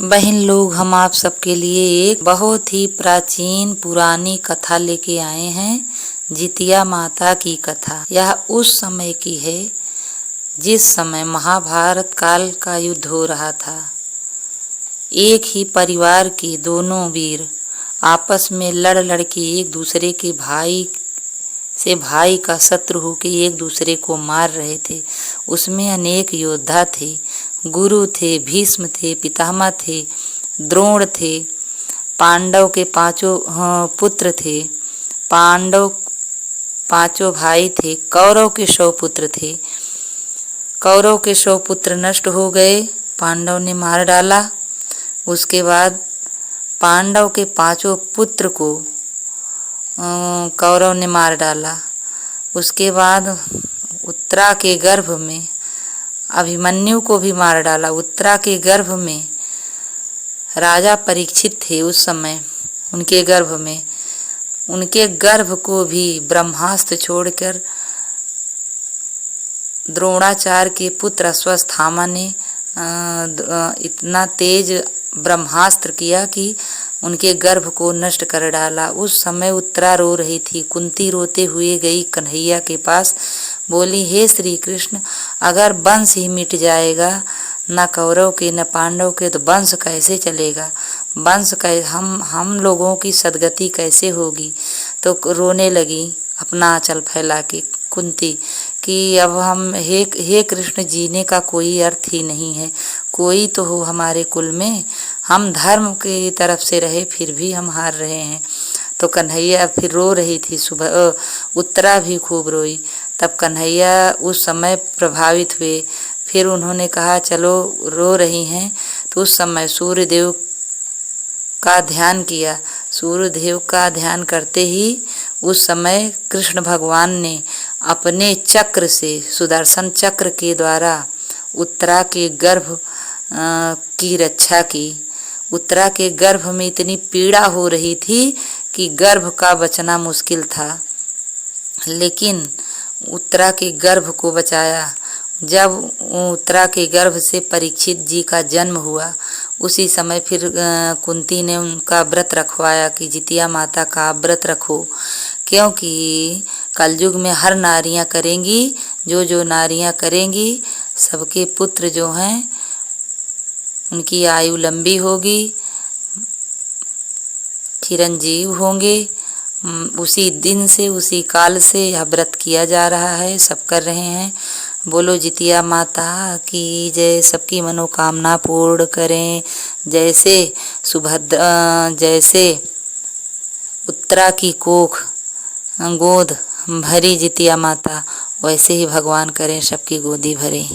बहन लोग, हम आप सबके लिए एक बहुत ही प्राचीन पुरानी कथा लेके आए हैं। जितिया माता की कथा। यह उस समय की है जिस समय महाभारत काल का युद्ध हो रहा था। एक ही परिवार के दोनों वीर आपस में लड़ लड़ के एक दूसरे के भाई का शत्रु होके एक दूसरे को मार रहे थे। उसमें अनेक योद्धा थे, गुरु थे, भीष्म थे, पितामह थे, द्रोण थे, पांडव के पांचों पुत्र थे, पांडव पांचों भाई थे, कौरव के 100 पुत्र थे। कौरव के 100 पुत्र नष्ट हो गए, पांडव ने मार डाला। उसके बाद पांडव के 5 पुत्र को कौरव ने मार डाला। उसके बाद उत्तरा के गर्भ में अभिमन्यु को भी मार डाला। उत्तरा के गर्भ में राजा परीक्षित थे उस समय, उनके गर्भ को भी ब्रह्मास्त्र छोड़कर द्रोणाचार्य के पुत्र अश्वत्थामा ने इतना तेज ब्रह्मास्त्र किया कि उनके गर्भ को नष्ट कर डाला। उस समय उत्तरा रो रही थी। कुंती रोते हुए गई कन्हैया के पास, बोली, हे श्री कृष्ण, अगर वंश ही मिट जाएगा, न कौरव के न पांडव के, तो वंश कैसे चलेगा? वंश हम लोगों की सदगति कैसे होगी? तो रोने लगी अपना आंचल फैला के कुंती कि अब हम हे कृष्ण, जीने का कोई अर्थ ही नहीं है। कोई तो हो हमारे कुल में, हम धर्म की तरफ से रहे फिर भी हम हार रहे हैं। तो कन्हैया फिर रो रही थी। सुबह उत्तरा भी खूब रोई। तब कन्हैया उस समय प्रभावित हुए। फिर उन्होंने कहा, चलो रो रही हैं तो उस समय सूर्यदेव का ध्यान किया। सूर्यदेव का ध्यान करते ही उस समय कृष्ण भगवान ने अपने चक्र से, सुदर्शन चक्र के द्वारा उत्तरा के गर्भ की रक्षा की। उत्तरा के गर्भ में इतनी पीड़ा हो रही थी कि गर्भ का बचना मुश्किल था, लेकिन उत्तरा के गर्भ को बचाया। जब उत्तरा के गर्भ से परीक्षित जी का जन्म हुआ, उसी समय फिर कुंती ने उनका व्रत रखवाया कि जितिया माता का व्रत रखो, क्योंकि कलयुग में हर नारियां करेंगी, जो नारियां करेंगी सबके पुत्र जो हैं उनकी आयु लंबी होगी, चिरंजीव होंगे। उसी दिन से, उसी काल से यह व्रत किया जा रहा है, सब कर रहे हैं। बोलो जितिया माता की जय, सबकी मनोकामना पूर्ण करें। जैसे उत्तरा की गोद भरी जितिया माता, वैसे ही भगवान करें सबकी गोदी भरे।